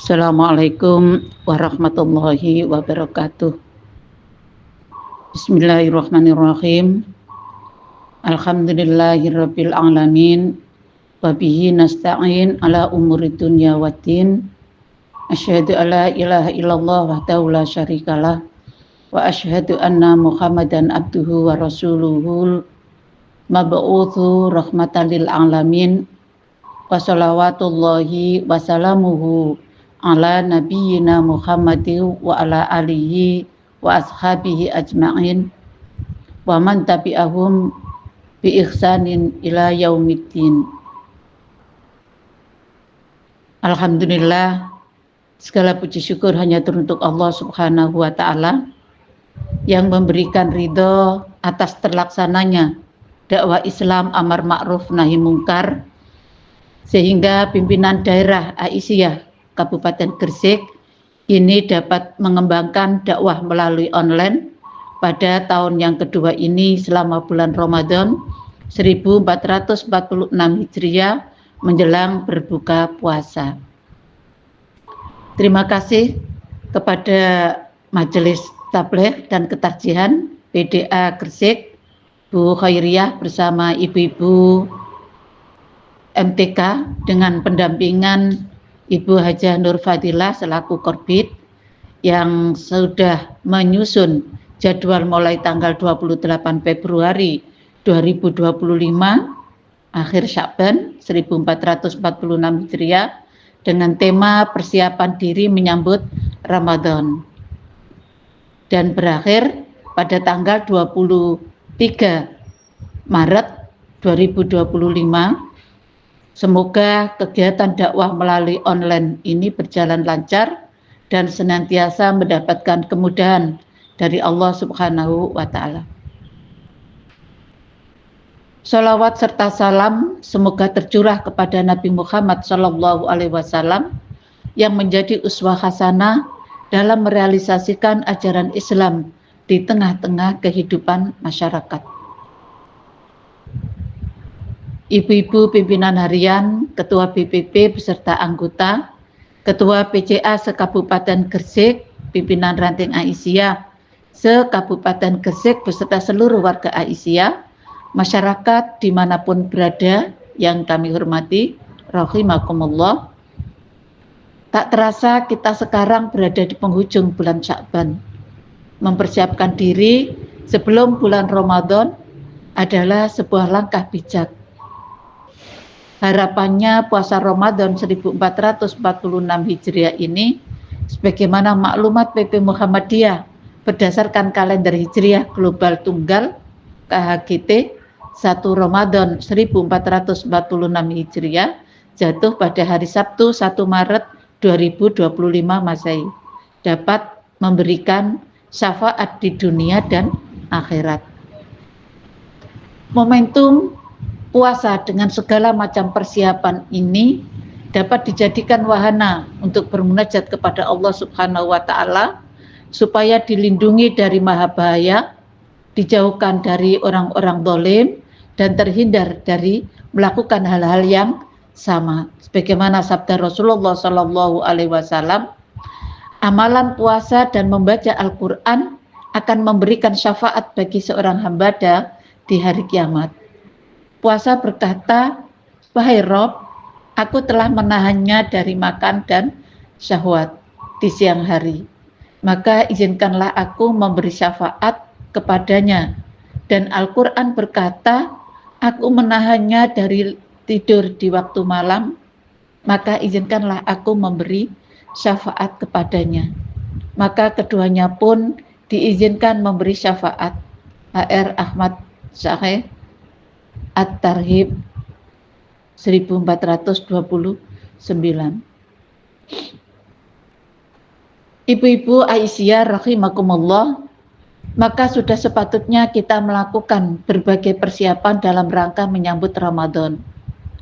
Assalamualaikum warahmatullahi wabarakatuh. Bismillahirrahmanirrahim. Alhamdulillahirabbil alamin. Wa bihi nasta'in ala umuri dunya waddin. Asyhadu alla ilaha illallah wahdahu la syarikalah wa asyhadu anna Muhammadan abduhu wa rasuluhul mab'utsu rahmatan lil alamin. Wa shalawatullahi wa salamuhu ala nabiyyina Muhammadin wa ala alihi wa ashabihi ajma'in wa man tabi'ahum bi ihsanin ila yaumiddin. Alhamdulillah, segala puji syukur hanya teruntuk Allah Subhanahu wa taala yang memberikan ridho atas terlaksananya dakwah Islam amar ma'ruf nahi mungkar, sehingga pimpinan daerah Aisyah Kabupaten Gresik ini dapat mengembangkan dakwah melalui online pada tahun yang kedua ini selama bulan Ramadan 1446 Hijriah menjelang berbuka puasa. Terima kasih kepada Majelis Tabligh dan Ketakjihan PDA Gresik, Bu Khairiyah bersama ibu-ibu MTK dengan pendampingan Ibu Hajah Nur Fadilah selaku Korbit yang sudah menyusun jadwal mulai tanggal 28 Februari 2025 akhir Sya'ban 1446 Hijriah dengan tema persiapan diri menyambut Ramadan, dan berakhir pada tanggal 23 Maret 2025. Semoga kegiatan dakwah melalui online ini berjalan lancar dan senantiasa mendapatkan kemudahan dari Allah Subhanahu wa taala. Shalawat serta salam semoga tercurah kepada Nabi Muhammad SAW yang menjadi uswah hasanah dalam merealisasikan ajaran Islam di tengah-tengah kehidupan masyarakat. Ibu-ibu pimpinan harian, Ketua BPP beserta anggota, Ketua PCA se-Kabupaten Gresik, pimpinan ranting Aisyah se-Kabupaten Gresik beserta seluruh warga Aisyah, masyarakat dimanapun berada yang kami hormati, rahimakumullah. Tak terasa kita sekarang berada di penghujung bulan Sya'ban. Mempersiapkan diri sebelum bulan Ramadan adalah sebuah langkah bijak. Harapannya puasa Ramadan 1446 Hijriah ini, sebagaimana maklumat PP Muhammadiyah berdasarkan kalender Hijriah Global Tunggal KHGT 1 Ramadan 1446 Hijriah jatuh pada hari Sabtu 1 Maret 2025 Masehi, dapat memberikan syafaat di dunia dan akhirat. Momentum puasa dengan segala macam persiapan ini dapat dijadikan wahana untuk bermunajat kepada Allah Subhanahu wa taala supaya dilindungi dari maha bahaya, dijauhkan dari orang-orang zalim dan terhindar dari melakukan hal-hal yang sama. Sebagaimana sabda Rasulullah SAW, amalan puasa dan membaca Al-Qur'an akan memberikan syafaat bagi seorang hamba di hari kiamat. Puasa berkata, wahai Rob, aku telah menahannya dari makan dan syahwat di siang hari. Maka izinkanlah aku memberi syafaat kepadanya. Dan Al-Quran berkata, aku menahannya dari tidur di waktu malam. Maka izinkanlah aku memberi syafaat kepadanya. Maka keduanya pun diizinkan memberi syafaat. HR Ahmad Syaheh At-Tarhib 1429. Ibu-ibu Aisyah rahimakumullah, maka sudah sepatutnya kita melakukan berbagai persiapan dalam rangka menyambut Ramadan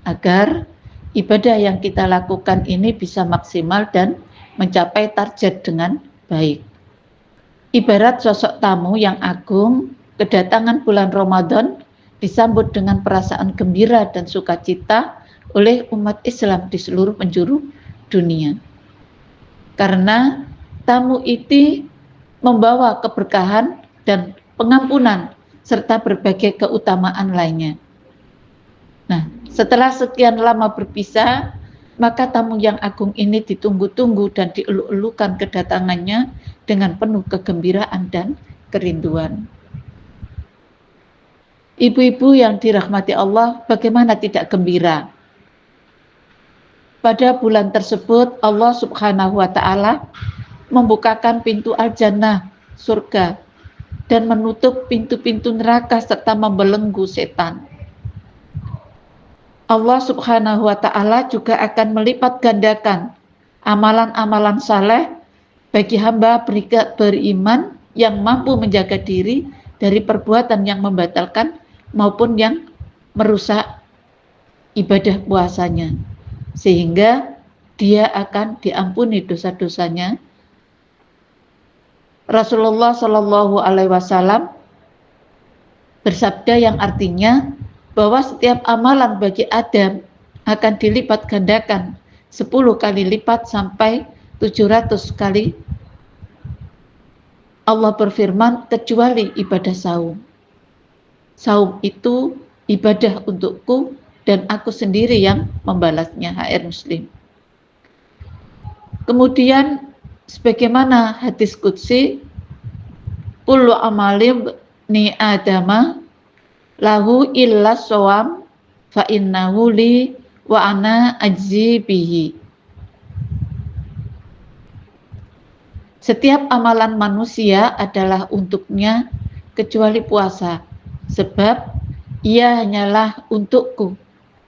agar ibadah yang kita lakukan ini bisa maksimal dan mencapai target dengan baik. Ibarat sosok tamu yang agung, kedatangan bulan Ramadan disambut dengan perasaan gembira dan sukacita oleh umat Islam di seluruh penjuru dunia. karena tamu itu membawa keberkahan dan pengampunan serta berbagai keutamaan lainnya. Nah, setelah sekian lama berpisah, maka tamu yang agung ini ditunggu-tunggu dan dieluk-elukan kedatangannya dengan penuh kegembiraan dan kerinduan. Ibu-ibu yang dirahmati Allah, bagaimana tidak gembira? Pada bulan tersebut Allah Subhanahu wa Ta'ala membukakan pintu al-jannah, surga, dan menutup pintu-pintu neraka serta membelenggu setan. Allah Subhanahu wa Ta'ala juga akan melipat gandakan amalan-amalan saleh bagi hamba beriman yang mampu menjaga diri dari perbuatan yang membatalkan maupun yang merusak ibadah puasanya, sehingga dia akan diampuni dosa-dosanya. Rasulullah Shallallahu Alaihi Wasallam bersabda yang artinya bahwa setiap amalan bagi Adam akan dilipat gandakan 10 kali lipat sampai 700 kali. Allah berfirman, kecuali ibadah saum. Saum itu ibadah untukku dan aku sendiri yang membalasnya. HR Muslim. Kemudian sebagaimana hadis qudsi, kullu amali ni adama lahu illa shawam fa innahu li wa ana ajzi bihi. Setiap amalan manusia adalah untuknya kecuali puasa, sebab ia hanyalah untukku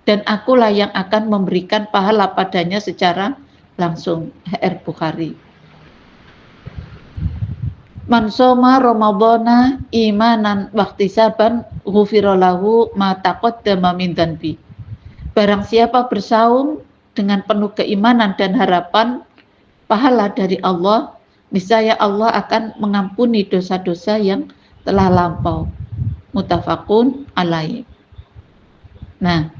dan akulah yang akan memberikan pahala padanya secara langsung. HR Bukhari. Man shoma ramadhana imanan wahtisaban ghufira lahu ma taqaddama min dzanbi. Barang siapa bersaum dengan penuh keimanan dan harapan pahala dari Allah, niscaya Allah akan mengampuni dosa-dosa yang telah lampau. Muttafaqun alaih. Nah,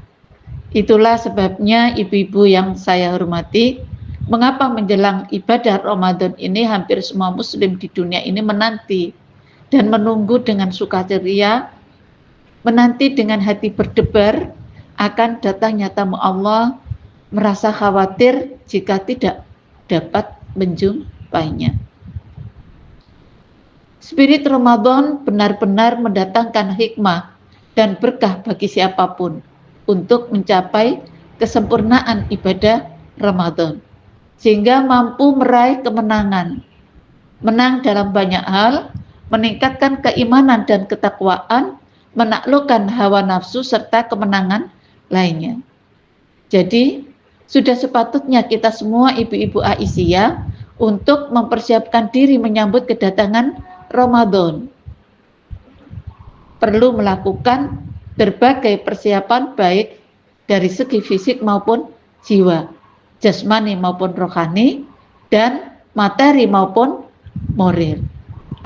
itulah sebabnya ibu-ibu yang saya hormati, mengapa menjelang ibadah Ramadan ini hampir semua muslim di dunia ini menanti dan menunggu dengan sukacita, menanti dengan hati berdebar akan datangnya tamu Allah, merasa khawatir jika tidak dapat menjumpainya. Spirit Ramadan benar-benar mendatangkan hikmah dan berkah bagi siapapun untuk mencapai kesempurnaan ibadah Ramadan, sehingga mampu meraih kemenangan, menang dalam banyak hal, meningkatkan keimanan dan ketakwaan, menaklukkan hawa nafsu serta kemenangan lainnya. Jadi sudah sepatutnya kita semua ibu-ibu Aisyah untuk mempersiapkan diri menyambut kedatangan Ramadan. Perlu melakukan berbagai persiapan baik dari segi fisik maupun jiwa, jasmani maupun rohani, dan materi maupun moral,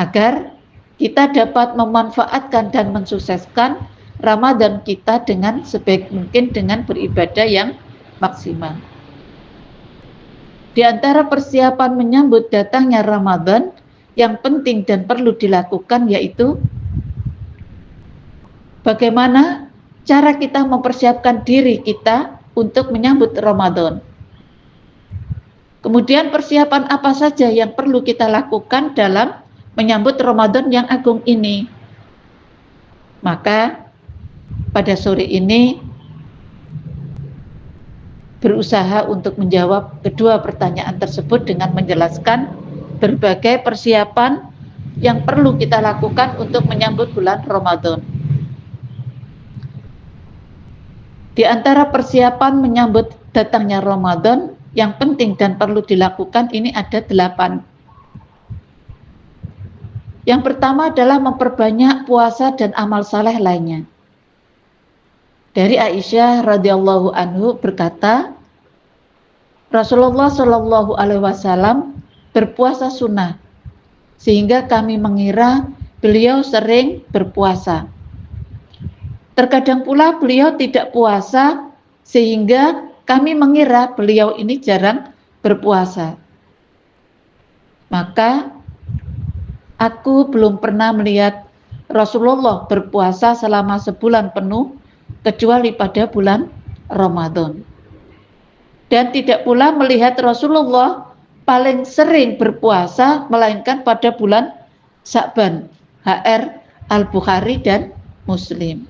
agar kita dapat memanfaatkan dan mensukseskan Ramadan kita dengan sebaik mungkin dengan beribadah yang maksimal. Di antara persiapan menyambut datangnya Ramadan yang penting dan perlu dilakukan yaitu bagaimana cara kita mempersiapkan diri kita untuk menyambut Ramadan. Kemudian persiapan apa saja yang perlu kita lakukan dalam menyambut Ramadan yang agung ini. Maka pada sore ini berusaha untuk menjawab kedua pertanyaan tersebut dengan menjelaskan berbagai persiapan yang perlu kita lakukan untuk menyambut bulan Ramadan. Di antara persiapan menyambut datangnya Ramadan yang penting dan perlu dilakukan ini ada 8. Yang pertama adalah memperbanyak puasa dan amal saleh lainnya. Dari Aisyah radhiyallahu anhu berkata, Rasulullah Shallallahu Alaihi Wasallam berpuasa sunnah, sehingga kami mengira beliau sering berpuasa. Terkadang pula beliau tidak puasa, sehingga kami mengira beliau ini jarang berpuasa. Maka aku belum pernah melihat Rasulullah berpuasa selama sebulan penuh kecuali pada bulan Ramadan. Dan tidak pula melihat Rasulullah paling sering berpuasa melainkan pada bulan Sya'ban. HR Al-Bukhari dan Muslim.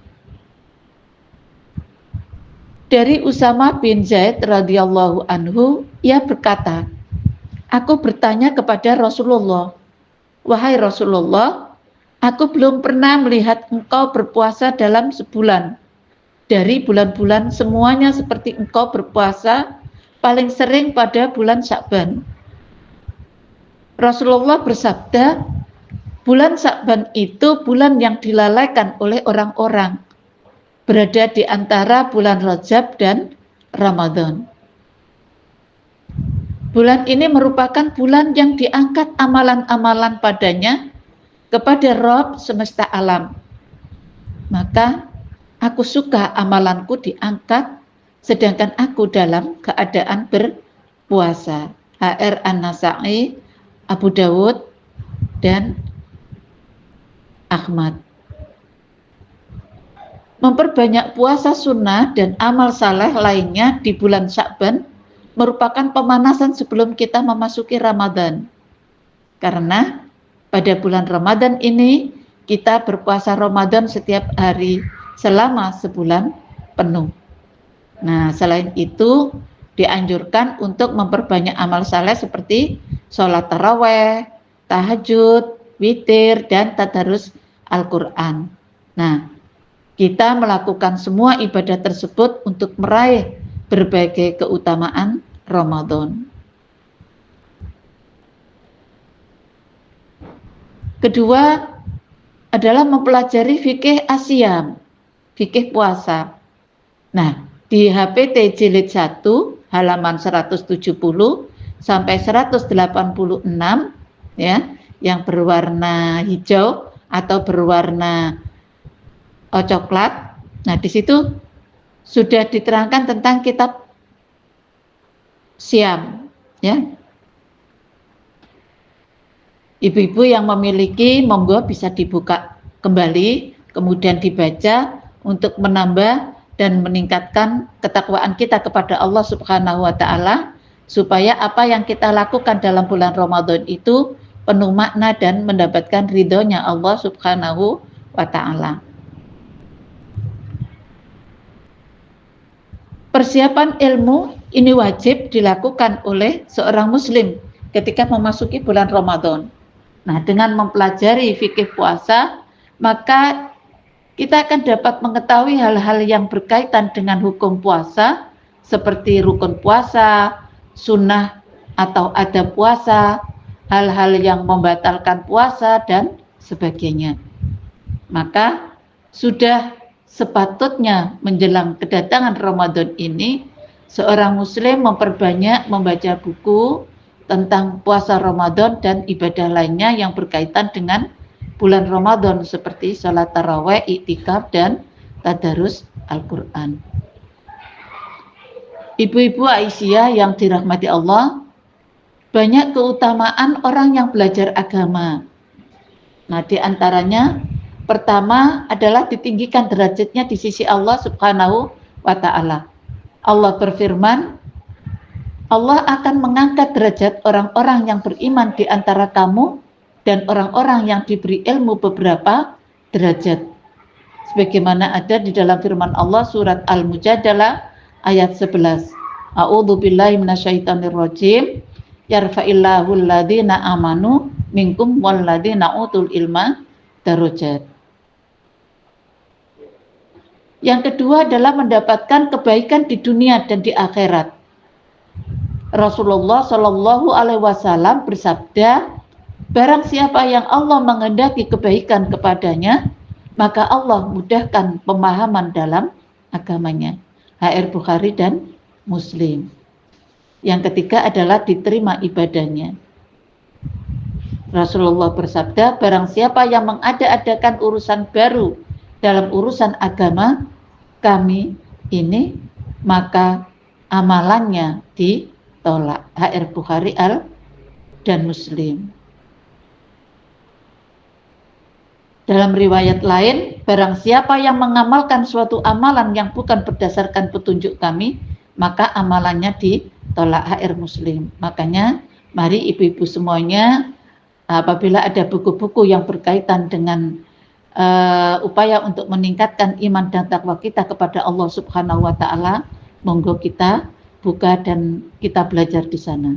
Dari Usama bin Zaid radhiyallahu anhu, ia berkata, aku bertanya kepada Rasulullah, wahai Rasulullah, aku belum pernah melihat engkau berpuasa dalam sebulan. Dari bulan-bulan semuanya seperti engkau berpuasa paling sering pada bulan Sya'ban. Rasulullah bersabda, bulan Sya'ban itu bulan yang dilalaikan oleh orang-orang, berada di antara bulan Rajab dan Ramadan. Bulan ini merupakan bulan yang diangkat amalan-amalan padanya kepada Rabb semesta alam. Maka aku suka amalanku diangkat sedangkan aku dalam keadaan berpuasa. HR An-Nasa'i, Abu Dawud, dan Ahmad. Memperbanyak puasa sunnah dan amal saleh lainnya di bulan Sya'ban merupakan pemanasan sebelum kita memasuki Ramadan. Karena pada bulan Ramadan ini kita berpuasa Ramadan setiap hari selama sebulan penuh. Nah, selain itu dianjurkan untuk memperbanyak amal saleh seperti sholat taraweh, tahajud, witir, dan tadarus Al-Quran. Nah, kita melakukan semua ibadah tersebut untuk meraih berbagai keutamaan Ramadan. Kedua adalah mempelajari fikih asyam, fikih puasa. Nah, di HPT jilid 1 halaman 170 sampai 186 ya, yang berwarna hijau atau berwarna coklat. Nah, di situ sudah diterangkan tentang kitab Syam, ya. Ibu-ibu yang memiliki, monggo bisa dibuka kembali, kemudian dibaca untuk menambah dan meningkatkan ketakwaan kita kepada Allah Subhanahu wa taala, supaya apa yang kita lakukan dalam bulan Ramadan itu penuh makna dan mendapatkan ridhonya Allah Subhanahu wa taala. Persiapan ilmu ini wajib dilakukan oleh seorang muslim ketika memasuki bulan Ramadan. Nah, dengan mempelajari fikih puasa, maka kita akan dapat mengetahui hal-hal yang berkaitan dengan hukum puasa, seperti rukun puasa, sunnah atau adab puasa, hal-hal yang membatalkan puasa, dan sebagainya. Maka sudah sepatutnya menjelang kedatangan Ramadan ini, seorang muslim memperbanyak membaca buku tentang puasa Ramadan dan ibadah lainnya yang berkaitan dengan bulan Ramadan seperti sholat taraweh, iktikaf, dan tadarus Al-Quran. Ibu-ibu Aisyah yang dirahmati Allah, banyak keutamaan orang yang belajar agama. Nah, di antaranya pertama adalah ditinggikan derajatnya di sisi Allah Subhanahu wa taala. Allah berfirman, Allah akan mengangkat derajat orang-orang yang beriman di antara kamu dan orang-orang yang diberi ilmu beberapa derajat. Sebagaimana ada di dalam firman Allah surat Al-Mujadalah ayat 11. A'udzu billahi minasyaitonir rajim. Yarfa'illahu alladziina amanu minkum walladziina utul ilma darajat. Yang kedua adalah mendapatkan kebaikan di dunia dan di akhirat. Rasulullah Shallallahu Alaihi Wasallam bersabda, barang siapa yang Allah menghendaki kebaikan kepadanya, maka Allah mudahkan pemahaman dalam agamanya. HR Bukhari dan Muslim. Yang ketiga adalah diterima ibadahnya. Rasulullah bersabda, barang siapa yang mengada-adakan urusan baru dalam urusan agama kami ini, maka amalannya ditolak. HR Bukhari dan Muslim. Dalam riwayat lain, barang siapa yang mengamalkan suatu amalan yang bukan berdasarkan petunjuk kami, maka amalannya ditolak. HR Muslim. Makanya mari ibu-ibu semuanya, apabila ada buku-buku yang berkaitan dengan upaya untuk meningkatkan iman dan takwa kita kepada Allah Subhanahu wa taala, monggo kita buka dan kita belajar di sana.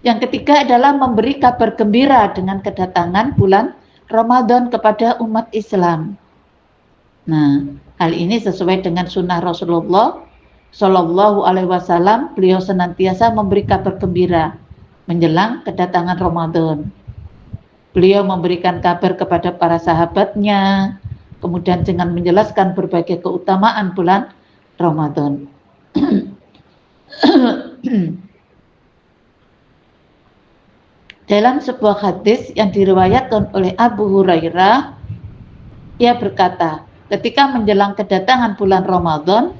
Yang ketiga adalah memberi kabar gembira dengan kedatangan bulan Ramadan kepada umat Islam. Nah, hal ini sesuai dengan sunnah Rasulullah Shallallahu Alaihi Wasallam. Beliau senantiasa memberi kabar gembira menjelang kedatangan Ramadan. Beliau memberikan kabar kepada para sahabatnya, kemudian dengan menjelaskan berbagai keutamaan bulan Ramadan. Dalam sebuah hadis yang diriwayatkan oleh Abu Hurairah, ia berkata, ketika menjelang kedatangan bulan Ramadan,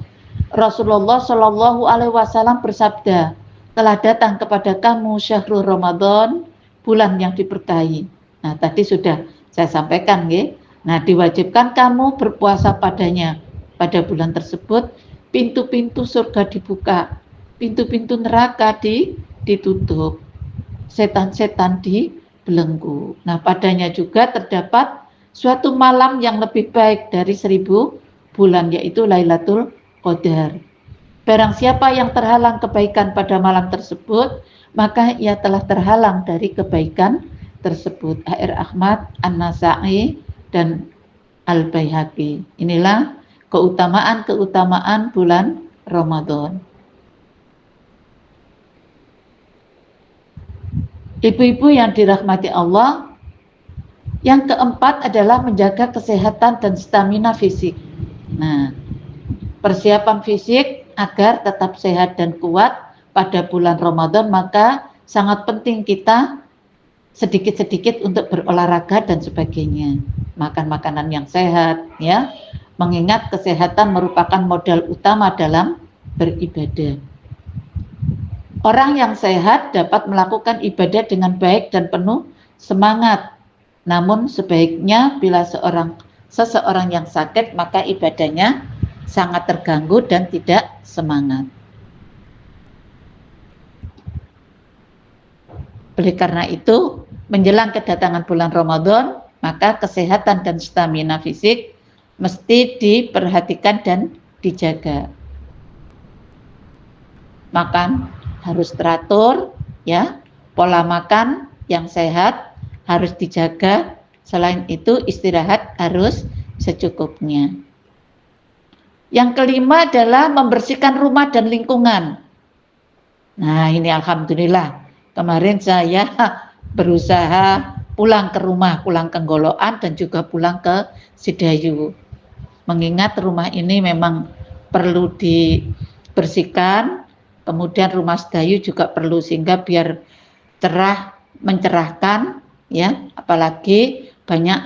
Rasulullah Shallallahu Alaihi Wasallam bersabda, telah datang kepada kamu syahrul Ramadan, bulan yang diberkahi. Nah, tadi sudah saya sampaikan, ya. Nah, diwajibkan kamu berpuasa padanya. Pada bulan tersebut, pintu-pintu surga dibuka, pintu-pintu neraka ditutup, setan-setan dibelenggu. Nah, padanya juga terdapat suatu malam yang lebih baik dari 1000 bulan, yaitu Lailatul Qadar. Barang siapa yang terhalang kebaikan pada malam tersebut, maka ia telah terhalang dari kebaikan tersebut. HR Ahmad, An-Nasa'i, dan Al-Baihaqi. Inilah keutamaan-keutamaan bulan Ramadan. Ibu-ibu yang dirahmati Allah, yang keempat adalah menjaga kesehatan dan stamina fisik. Nah, persiapan fisik agar tetap sehat dan kuat pada bulan Ramadan, maka sangat penting kita sedikit-sedikit untuk berolahraga dan sebagainya. Makan makanan yang sehat, ya. Mengingat kesehatan merupakan modal utama dalam beribadah. Orang yang sehat dapat melakukan ibadah dengan baik dan penuh semangat. Namun sebaiknya bila seseorang yang sakit, maka ibadahnya sangat terganggu dan tidak semangat. Oleh karena itu, menjelang kedatangan bulan Ramadan, maka kesehatan dan stamina fisik mesti diperhatikan dan dijaga. Makan harus teratur, ya. Pola makan yang sehat harus dijaga. Selain itu, istirahat harus secukupnya. Yang kelima adalah membersihkan rumah dan lingkungan. Nah, ini alhamdulillah. Kemarin saya berusaha pulang ke rumah, pulang ke Goloan dan juga pulang ke Sidayu. Mengingat rumah ini memang perlu dibersihkan, kemudian rumah Sidayu juga perlu, sehingga biar cerah, mencerahkan, ya. Apalagi banyak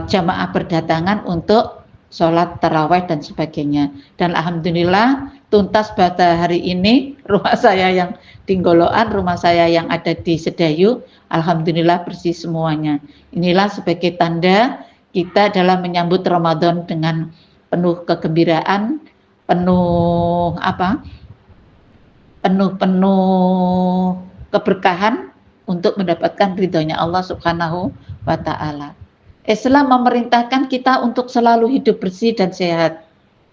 jamaah berdatangan untuk sholat tarawih dan sebagainya. Dan alhamdulillah tuntas pada hari ini rumah saya yang di Goloan, rumah saya yang ada di Sedayu, alhamdulillah bersih semuanya. Inilah sebagai tanda kita dalam menyambut Ramadan dengan penuh kegembiraan, penuh keberkahan untuk mendapatkan ridhonya Allah Subhanahu wa ta'ala. Islam memerintahkan kita untuk selalu hidup bersih dan sehat.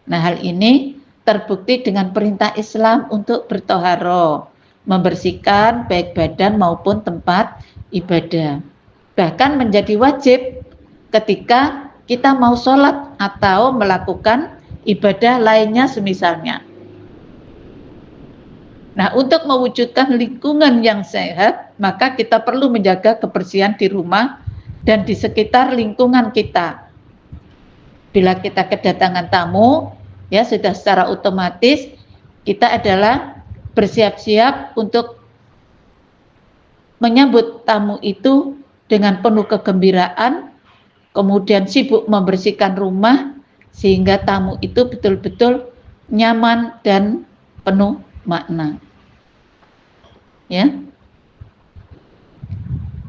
Nah, hal ini terbukti dengan perintah Islam untuk bertoharo, membersihkan baik badan maupun tempat ibadah. Bahkan menjadi wajib ketika kita mau sholat atau melakukan ibadah lainnya semisalnya. Nah, untuk mewujudkan lingkungan yang sehat, maka kita perlu menjaga kebersihan di rumah dan di sekitar lingkungan kita. Bila kita kedatangan tamu, ya sudah secara otomatis kita adalah bersiap-siap untuk menyambut tamu itu dengan penuh kegembiraan, kemudian sibuk membersihkan rumah sehingga tamu itu betul-betul nyaman dan penuh makna. Ya.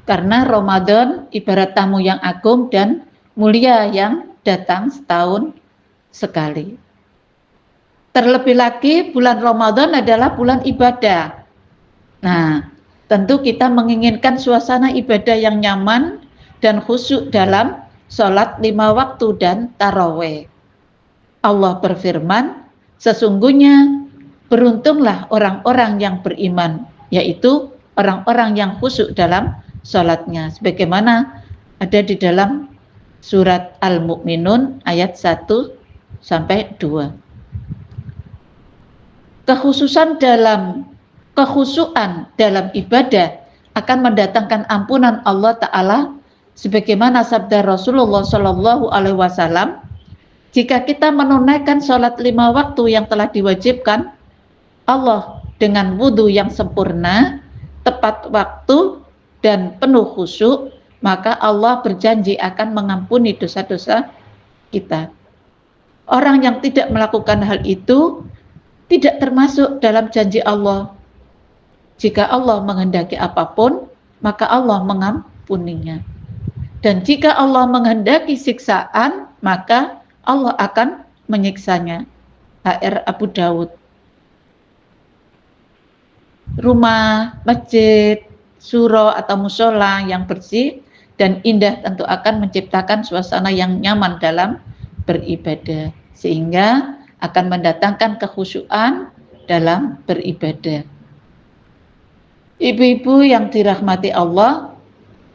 Karena Ramadan ibarat tamu yang agung dan mulia yang datang setahun sekali. Terlebih lagi bulan Ramadan adalah bulan ibadah. Nah, tentu kita menginginkan suasana ibadah yang nyaman dan khusyuk dalam sholat 5 waktu dan taraweh. Allah berfirman, sesungguhnya beruntunglah orang-orang yang beriman, yaitu orang-orang yang khusyuk dalam sholatnya. Sebagaimana ada di dalam surat Al-Mu'minun ayat 1-2. Kekhusyuan dalam ibadah akan mendatangkan ampunan Allah Ta'ala, sebagaimana sabda Rasulullah Shallallahu Alaihi Wasallam, jika kita menunaikan sholat 5 waktu yang telah diwajibkan Allah dengan wudhu yang sempurna, tepat waktu dan penuh khusyuk, maka Allah berjanji akan mengampuni dosa-dosa kita. Orang yang tidak melakukan hal itu tidak termasuk dalam janji Allah. Jika Allah menghendaki apapun, maka Allah mengampuninya. Dan jika Allah menghendaki siksaan, maka Allah akan menyiksanya. HR Abu Dawud. Rumah, masjid, surau atau musola yang bersih dan indah tentu akan menciptakan suasana yang nyaman dalam beribadah, sehingga akan mendatangkan kekhusyuan dalam beribadah. Ibu-ibu yang dirahmati Allah,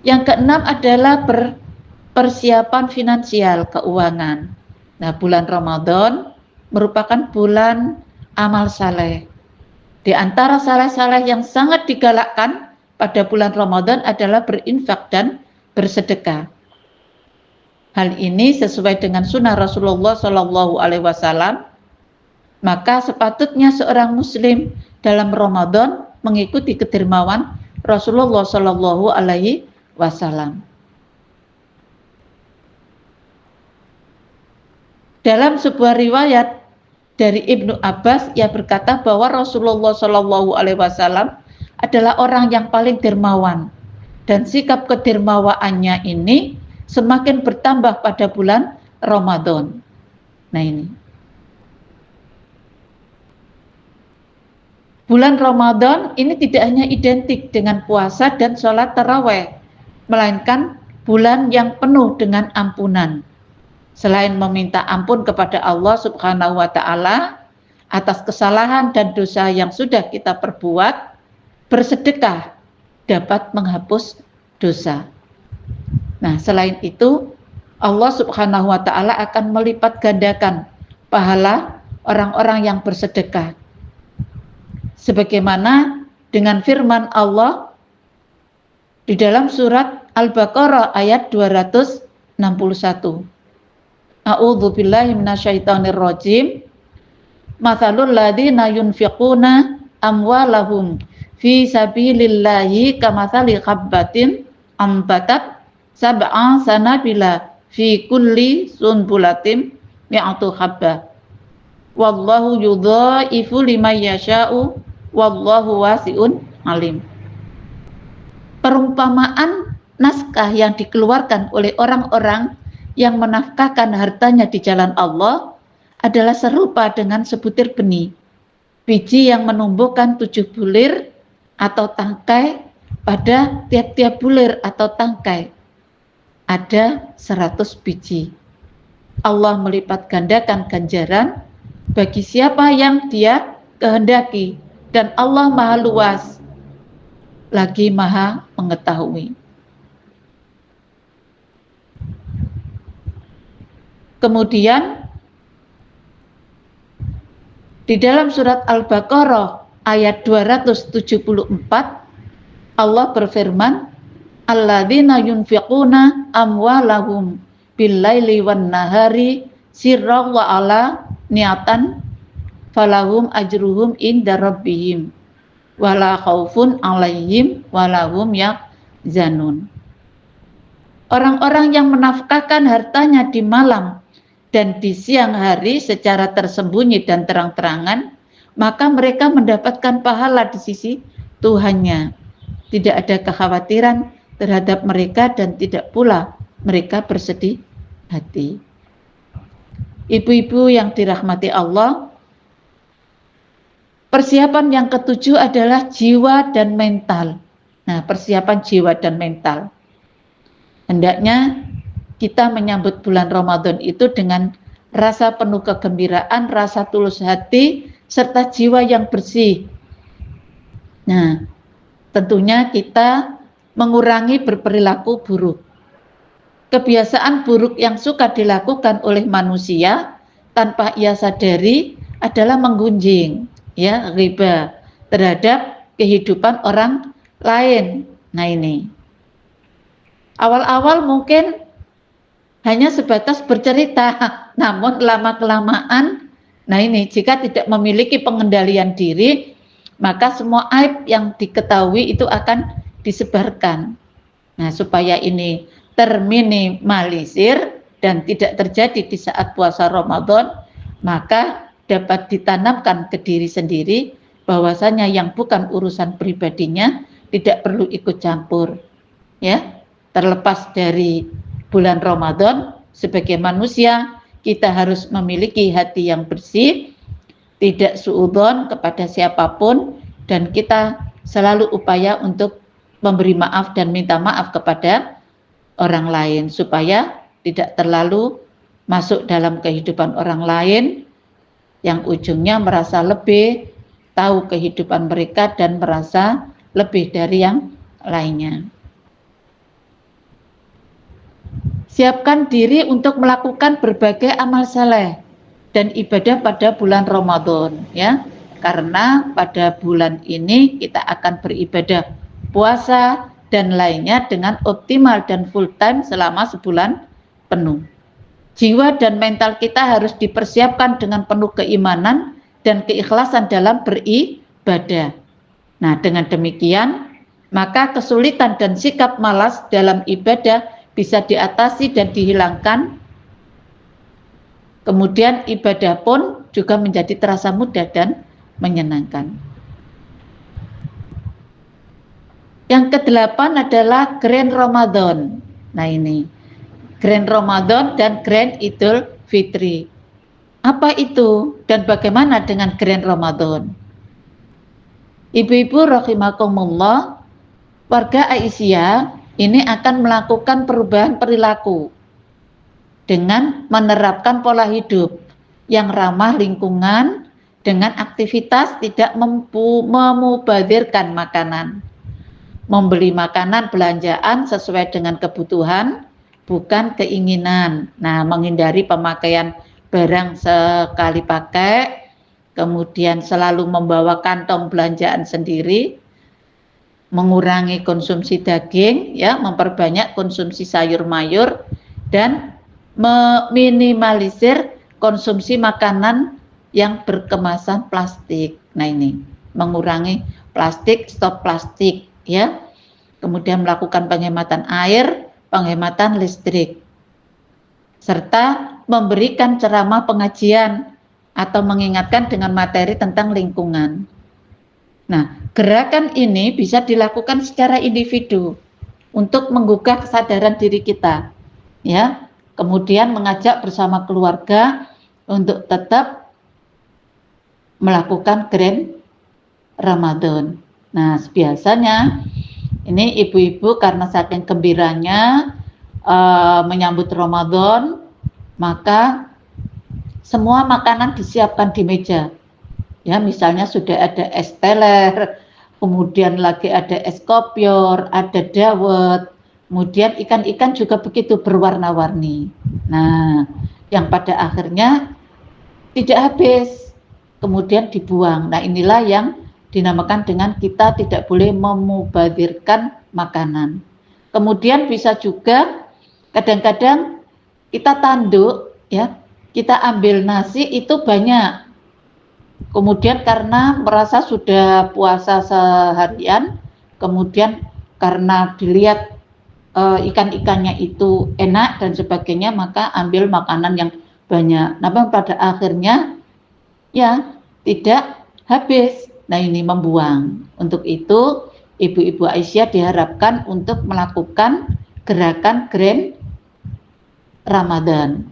yang keenam adalah persiapan finansial keuangan. Nah, bulan Ramadan merupakan bulan amal saleh. Di antara saleh-saleh yang sangat digalakkan pada bulan Ramadan adalah berinfak dan bersedekah. Hal ini sesuai dengan sunnah Rasulullah Shallallahu Alaihi Wasallam. Maka sepatutnya seorang Muslim dalam Ramadan mengikuti kedermawan Rasulullah Shallallahu Alaihi Wasallam. Dalam sebuah riwayat dari Ibnu Abbas, ia berkata bahwa Rasulullah Shallallahu Alaihi Wasallam adalah orang yang paling dermawan, dan sikap kedermawaannya ini semakin bertambah pada bulan Ramadan. Nah, ini bulan Ramadan ini tidak hanya identik dengan puasa dan sholat taraweh, melainkan bulan yang penuh dengan ampunan. Selain meminta ampun kepada Allah Subhanahu wa Ta'ala atas kesalahan dan dosa yang sudah kita perbuat, bersedekah dapat menghapus dosa. Nah, selain itu, Allah Subhanahu wa Ta'ala akan melipat gandakan pahala orang-orang yang bersedekah. Sebagaimana dengan firman Allah di dalam surat Al-Baqarah ayat 261. A'udzu billahi minasyaitonir rajim. Matsalul ladzina yunfiquna amwalahum fi sabilillahi kamatsali habbatin ambatat sab'a sanabila fi kulli sunbulatin mi'atu habbah. Wallahu yudhaifu liman yasha'u wallahu wasi'un alim. Perumpamaan naskah yang dikeluarkan oleh orang-orang yang menafkahkan hartanya di jalan Allah adalah serupa dengan sebutir benih, biji yang menumbuhkan 7 bulir atau tangkai. Pada tiap-tiap bulir atau tangkai ada 100 biji. Allah melipat gandakan ganjaran bagi siapa yang Dia kehendaki, dan Allah Maha luas lagi Maha mengetahui. Kemudian di dalam surat Al-Baqarah ayat 274 Allah berfirman, alladzina yunfiquna amwalahum bil-laili wan-nahari sirran wa ala niatan falahum ajruhum inda rabbihim wala khaufun alaihim walahum yahzanun. Orang-orang yang menafkahkan hartanya di malam dan di siang hari secara tersembunyi dan terang-terangan, maka mereka mendapatkan pahala di sisi Tuhannya. Tidak ada kekhawatiran terhadap mereka dan tidak pula mereka bersedih hati. Ibu-ibu yang dirahmati Allah, persiapan yang ketujuh adalah jiwa dan mental. Nah, persiapan jiwa dan mental. Hendaknya kita menyambut bulan Ramadan itu dengan rasa penuh kegembiraan, rasa tulus hati, serta jiwa yang bersih. Nah, tentunya kita mengurangi berperilaku buruk. Kebiasaan buruk yang suka dilakukan oleh manusia tanpa ia sadari adalah menggunjing, ya, riba terhadap kehidupan orang lain. Nah, ini awal-awal mungkin hanya sebatas bercerita, namun lama-kelamaan, nah ini jika tidak memiliki pengendalian diri, maka semua aib yang diketahui itu akan disebarkan. Nah, supaya ini terminimalisir dan tidak terjadi di saat puasa Ramadan, maka dapat ditanamkan ke diri sendiri bahwasanya yang bukan urusan pribadinya tidak perlu ikut campur, ya. Terlepas dari bulan Ramadan, sebagai manusia kita harus memiliki hati yang bersih, tidak suudzon kepada siapapun, dan kita selalu upaya untuk memberi maaf dan minta maaf kepada orang lain supaya tidak terlalu masuk dalam kehidupan orang lain yang ujungnya merasa lebih tahu kehidupan mereka dan merasa lebih dari yang lainnya. Siapkan diri untuk melakukan berbagai amal saleh dan ibadah pada bulan Ramadan, ya. Karena pada bulan ini kita akan beribadah puasa dan lainnya dengan optimal dan full time selama sebulan penuh. Jiwa dan mental kita harus dipersiapkan dengan penuh keimanan dan keikhlasan dalam beribadah. Nah, dengan demikian, maka kesulitan dan sikap malas dalam ibadah bisa diatasi dan dihilangkan. Kemudian ibadah pun juga menjadi terasa mudah dan menyenangkan. Yang kedelapan adalah Grand Ramadan. Nah, ini Grand Ramadan dan Grand Idul Fitri. Apa itu dan bagaimana dengan Grand Ramadan? Ibu-ibu rahimakumullah, warga Aisyah ini akan melakukan perubahan perilaku dengan menerapkan pola hidup yang ramah lingkungan dengan aktivitas tidak memubazirkan makanan, membeli makanan belanjaan sesuai dengan kebutuhan, bukan keinginan. Nah, menghindari pemakaian barang sekali pakai, kemudian selalu membawa kantong belanjaan sendiri, mengurangi konsumsi daging, ya, memperbanyak konsumsi sayur mayur, dan meminimalisir konsumsi makanan yang berkemasan plastik. Nah, ini mengurangi plastik, stop plastik, ya. Kemudian melakukan penghematan air, penghematan listrik, serta memberikan ceramah pengajian atau mengingatkan dengan materi tentang lingkungan. Nah, gerakan ini bisa dilakukan secara individu untuk menggugah kesadaran diri kita, ya. Kemudian mengajak bersama keluarga untuk tetap melakukan Grand Ramadan. Nah, biasanya ini ibu-ibu karena saking gembiranya menyambut Ramadan, maka semua makanan disiapkan di meja. Ya, misalnya sudah ada es teler, kemudian lagi ada es kopior, ada dawet, kemudian ikan-ikan juga begitu berwarna-warni. Nah, yang pada akhirnya tidak habis, kemudian dibuang. Nah, inilah yang dinamakan dengan kita tidak boleh memubazirkan makanan. Kemudian bisa juga kadang-kadang kita tanduk, ya, kita ambil nasi itu banyak. Kemudian karena merasa sudah puasa seharian, kemudian karena dilihat ikan-ikannya itu enak dan sebagainya, maka ambil makanan yang banyak. Namun pada akhirnya ya tidak habis. Nah, ini membuang. Untuk itu Ibu-ibu Aisyah diharapkan untuk melakukan gerakan Grand Ramadan.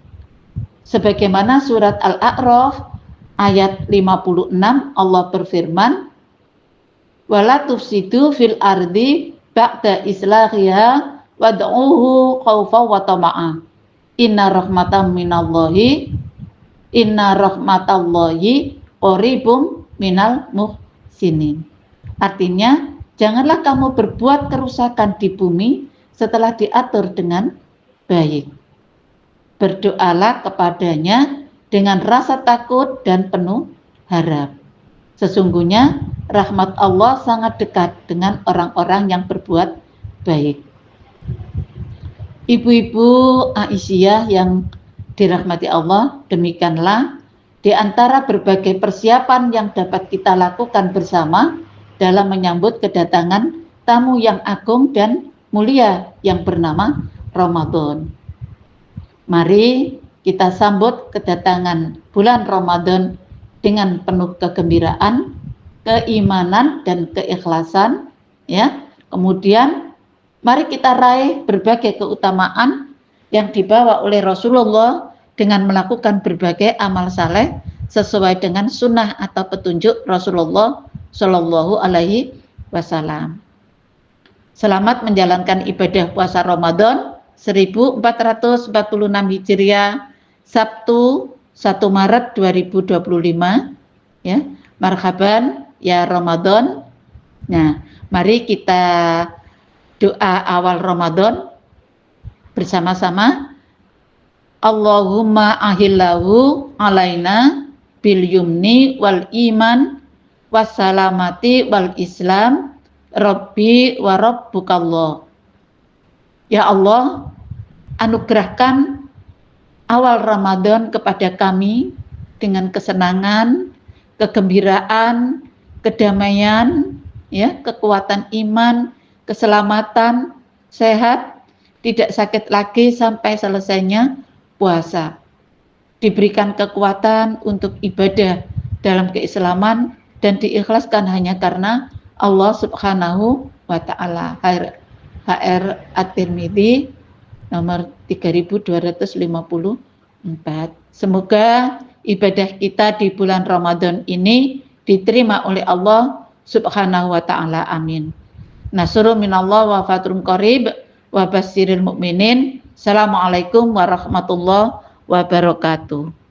Sebagaimana surat Al-A'raf ayat 56 Allah berfirman, wala tufsidu fil ardi ba'da islahiha wad'uhu khaufa wa tama'a. Inna rahmatallahi qaribum minal muhsinin. Artinya, janganlah kamu berbuat kerusakan di bumi setelah diatur dengan baik. Berdoalah kepadanya dengan rasa takut dan penuh harap. Sesungguhnya rahmat Allah sangat dekat dengan orang-orang yang berbuat baik. Ibu-ibu Aisyah yang dirahmati Allah, demikianlah di antara berbagai persiapan yang dapat kita lakukan bersama dalam menyambut kedatangan tamu yang agung dan mulia yang bernama Ramadan. Mari kita sambut kedatangan bulan Ramadan dengan penuh kegembiraan, keimanan dan keikhlasan, ya. Kemudian mari kita raih berbagai keutamaan yang dibawa oleh Rasulullah dengan melakukan berbagai amal saleh sesuai dengan sunnah atau petunjuk Rasulullah Shallallahu Alaihi Wasallam. Selamat menjalankan ibadah puasa Ramadan 1446 Hijriah, Sabtu 1 Maret 2025, ya. Marhaban ya Ramadan. Nah, mari kita doa awal Ramadan bersama-sama. Allahumma ahillahu alaina bil yumni wal iman wassalamati wal islam Rabbi wa rabbukallah. Ya Allah, anugerahkan awal Ramadan kepada kami dengan kesenangan, kegembiraan, kedamaian, ya, kekuatan iman, keselamatan, sehat, tidak sakit lagi sampai selesainya puasa. Diberikan kekuatan untuk ibadah dalam keislaman dan diikhlaskan hanya karena Allah Subhanahu wa Ta'ala. HR At-Tirmidzi nomor 3254. Semoga ibadah kita di bulan Ramadan ini diterima oleh Allah Subhanahu wa Ta'ala. Amin. Nasrun minallah wa fathun qarib wa basyiril mu'minin. Assalamualaikum warahmatullahi wabarakatuh.